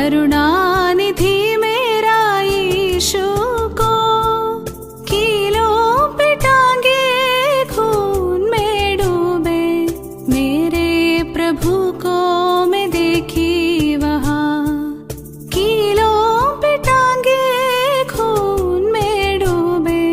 करुणानिधि मेरा यीशु को कीलों पे टांगे खून में डूबे, मेरे प्रभु को मैं देखी वहाँ। कीलों पे टांगे खून में डूबे,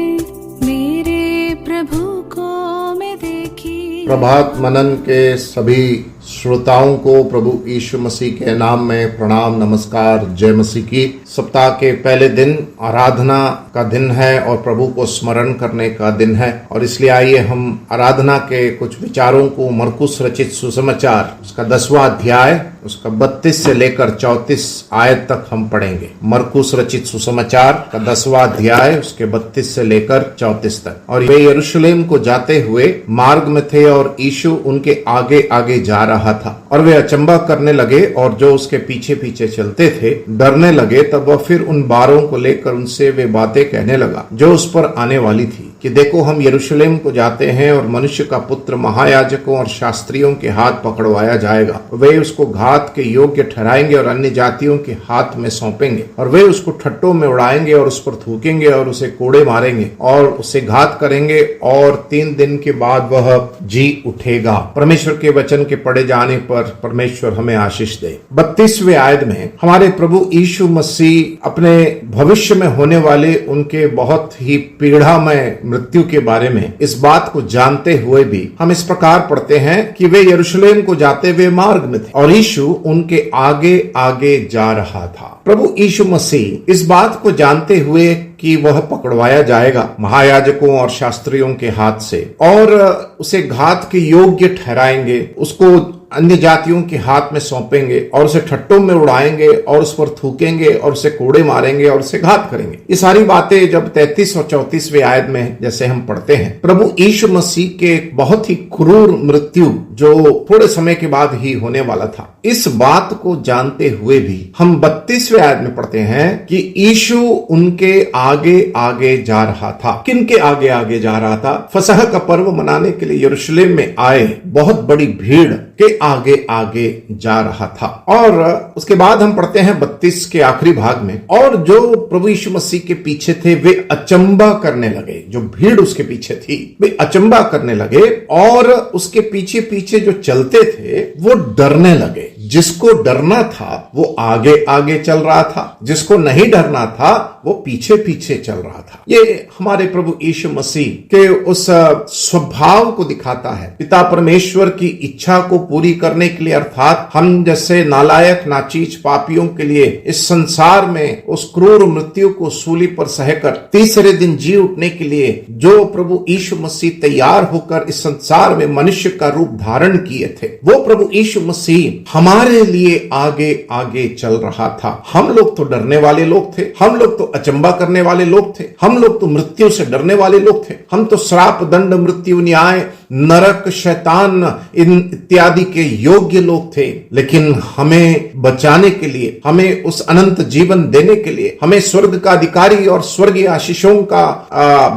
मेरे प्रभु को मैं देखी। प्रभात मनन के सभी श्रोताओं को प्रभु यीशु मसीह के नाम में प्रणाम, नमस्कार, जय मसीह की। सप्ताह के पहले दिन आराधना का दिन है और प्रभु को स्मरण करने का दिन है, और इसलिए आइए हम आराधना के कुछ विचारों को मरकुस रचित सुसमाचार उसका 10वां अध्याय उसका 32 से लेकर 34 आयत तक हम पढ़ेंगे। मरकुस रचित सुसमाचार का 10वां अध्याय उसके 32 से लेकर 34 तक। और वे यरूशलेम को जाते हुए मार्ग में थे और यीशु उनके आगे आगे जा रहा था, और वे अचंभा करने लगे और जो उसके पीछे पीछे चलते थे डरने लगे। तब वह फिर उन बारों को लेकर उनसे वे बातें कहने लगा जो उस पर आने वाली थी कि देखो, हम यरूशलेम को जाते हैं और मनुष्य का पुत्र महायाजकों और शास्त्रियों के हाथ पकड़वाया जाएगा। वे उसको घात के योग्य ठहराएंगे और अन्य जातियों के हाथ में सौंपेंगे, और वे उसको ठट्टों में उड़ाएंगे और उस पर थूकेंगे और उसे कोड़े मारेंगे और उसे घात करेंगे, और 3 दिन के बाद वह जी उठेगा। परमेश्वर के वचन के पढ़े जाने पर परमेश्वर हमें आशीष दे। 32वें आयत में हमारे प्रभु यीशु मसीह अपने भविष्य में होने वाले उनके बहुत ही पीड़ामय मृत्यु के बारे में इस बात को जानते हुए भी हम इस प्रकार पढ़ते हैं कि वे यरूशलेम को जाते हुए मार्ग में थे और यीशु उनके आगे आगे जा रहा था। प्रभु यीशु मसीह इस बात को जानते हुए कि वह पकड़वाया जाएगा महायाजकों और शास्त्रियों के हाथ से, और उसे घात के योग्य ठहराएंगे, उसको अन्य जातियों के हाथ में सौंपेंगे और उसे ठट्टों में उड़ाएंगे और उस पर थूकेंगे और उसे कोड़े मारेंगे और उसे घात करेंगे। ये सारी बातें जब 33 और 34वें आयत में जैसे हम पढ़ते हैं, प्रभु यीशु मसीह के बहुत ही क्रूर मृत्यु जो थोड़े समय के बाद ही होने वाला था, इस बात को जानते हुए भी हम 32वें आयत में पढ़ते हैं कि यीशु उनके आगे आगे जा रहा था। किनके आगे आगे जा रहा था? फसह का पर्व मनाने के लिए यरूशलेम में आए बहुत बड़ी भीड़ के आगे आगे जा रहा था। और उसके बाद हम पढ़ते हैं 32 के आखिरी भाग में, और जो प्रभु यीशु मसीह के पीछे थे वे अचंभा करने लगे। जो भीड़ उसके पीछे थी वे अचंभा करने लगे, और उसके पीछे पीछे जो चलते थे वो डरने लगे। जिसको डरना था वो आगे आगे चल रहा था, जिसको नहीं डरना था वो पीछे पीछे चल रहा था। ये हमारे प्रभु यीशु मसीह के उस स्वभाव को दिखाता है। पिता परमेश्वर की इच्छा को पूरी करने के लिए, अर्थात हम जैसे नालायक नाचीज पापियों के लिए इस संसार में उस क्रूर मृत्यु को सूली पर सहकर तीसरे दिन जी उठने के लिए जो प्रभु यीशु मसीह तैयार होकर इस संसार में मनुष्य का रूप धारण किए थे, वो प्रभु यीशु मसीह हमारे लिए आगे आगे चल रहा था। हम लोग तो डरने वाले लोग थे, हम लोग तो अचंभा करने वाले लोग थे, हम लोग तो मृत्यु से डरने वाले लोग थे, हम तो श्राप, दंड, मृत्यु, न्याय, नरक, शैतान इन इत्यादि के योग्य लोग थे। लेकिन हमें बचाने के लिए, हमें उस अनंत जीवन देने के लिए, हमें स्वर्ग का अधिकारी और स्वर्गीय आशीषों का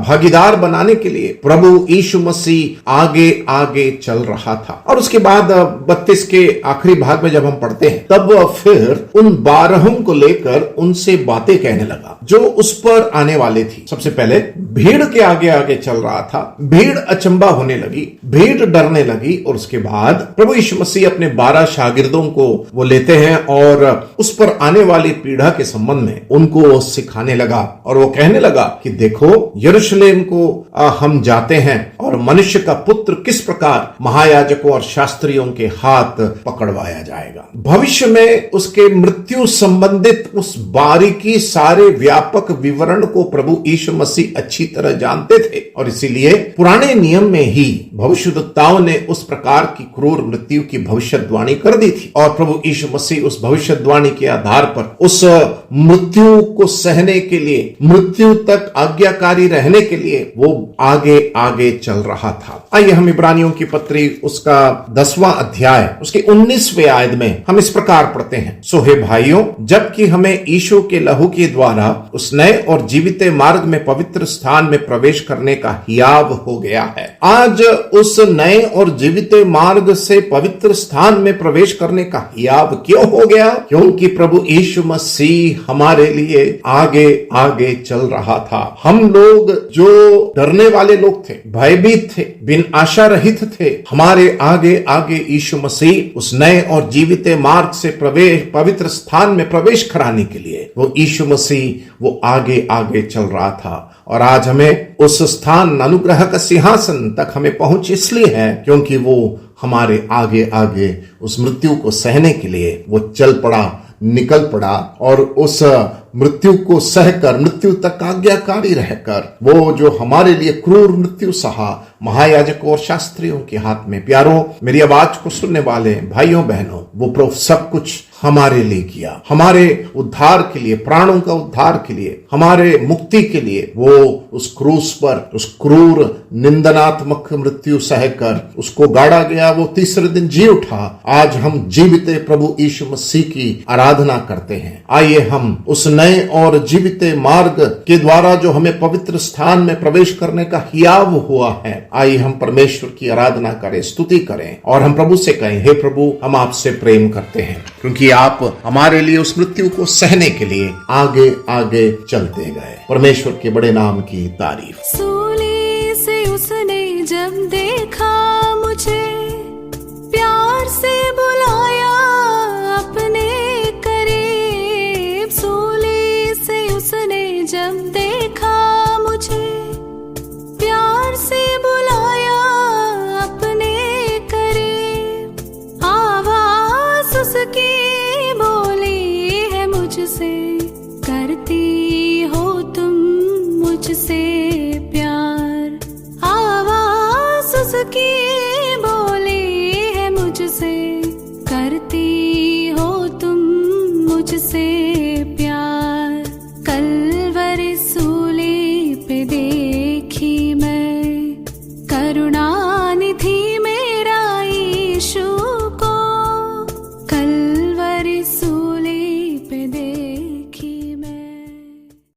भागीदार बनाने के लिए प्रभु यीशु मसीह आगे आगे चल रहा था। और उसके बाद 32 के आखिरी भाग में जब हम पढ़ते हैं, तब फिर उन 12 को लेकर उनसे बातें कहने लगा जो उस पर आने वाले थी। सबसे पहले भीड़ के आगे आगे चल रहा था, भीड़ अचंभा होने लगी, भीड़ डरने लगी, और उसके बाद प्रभु यीशु मसीह अपने 12 शागिर्दों को वो लेते हैं और उस पर आने वाली पीड़ा के संबंध में उनको सिखाने लगा। और वो कहने लगा कि देखो, यरूशलेम को हम जाते हैं और मनुष्य का पुत्र किस प्रकार महायाजकों और शास्त्रियों के हाथ पकड़वाया जाएगा। भविष्य में उसके मृत्यु संबंधित उस बारीकी, सारे व्यापक विवरण को प्रभु यीशु मसीह अच्छी तरह जानते थे, और इसीलिए पुराने नियम में ही भविष्यद्वक्ताओं ने उस प्रकार की क्रूर मृत्यु की भविष्यवाणी कर दी थी। और प्रभु यीशु मसीह उस भविष्यवाणी के आधार पर उस मृत्यु को सहने के लिए, मृत्यु तक आज्ञाकारी रहने के लिए वो आगे आगे चल रहा था। आइए हम इब्रानियों की पत्री उसका 10वां अध्याय उसके 19वें आयत में हम इस प्रकार पढ़ते हैं, सो हे भाइयों, जबकि हमें यीशु के लहू के द्वारा उस नए और जीवित मार्ग में पवित्र स्थान में प्रवेश करने का हियाव हो गया है। आज उस नए और जीवित मार्ग से पवित्र स्थान में प्रवेश करने का हियाव क्यों हो गया? क्योंकि प्रभु यीशु मसीह हमारे लिए आगे आगे चल रहा था। हम लोग जो डरने वाले लोग थे, भयभीत थे, बिन आशा रहित थे, हमारे आगे आगे यीशु मसीह उस नए और जीवित मार्ग से पवित्र स्थान में प्रवेश कराने के लिए वो यीशु मसीह वो आगे आगे चल रहा था। और आज हमें उस स्थान अनुग्रह का सिंहासन तक हमें पहुंच इसलिए है क्योंकि वो हमारे आगे आगे उस मृत्यु को सहने के लिए वो चल पड़ा, निकल पड़ा और उस मृत्यु को सहकर, मृत्यु तक आज्ञाकारी रहकर, वो जो हमारे लिए क्रूर मृत्यु सहा महायाजकों और शास्त्रियों के हाथ में। प्यारों, मेरी आवाज को सुनने वाले भाइयों बहनों, वो प्रभु सब कुछ हमारे लिए किया, हमारे उद्धार के लिए, प्राणों का उद्धार के लिए, हमारे मुक्ति के लिए वो उस क्रूस पर उस क्रूर निंदनात्मक मृत्यु सहकर उसको गाड़ा गया, वो तीसरे दिन जी उठा। आज हम जीवित प्रभु यीशु मसीह की आराधना करते हैं। आइए हम उस नए और जीवित मार्ग के द्वारा जो हमें पवित्र स्थान में प्रवेश करने का हियाव हुआ है, आइए हम परमेश्वर की आराधना करें, स्तुति करें और हम प्रभु से कहें, हे प्रभु, हम आपसे प्रेम करते हैं क्योंकि आप हमारे लिए उस मृत्यु को सहने के लिए आगे आगे चलते गए। परमेश्वर के बड़े नाम की तारीफ। सूली से उसने जब देखा मुझे, प्यार से बुलाया अपने करीब। सूली से उसने जब देखा मुझे, प्यार से बुलाया अपने करीब। आवाज उसकी बोली है मुझसे, करती हो तुम मुझसे प्यार। आवाज उसकी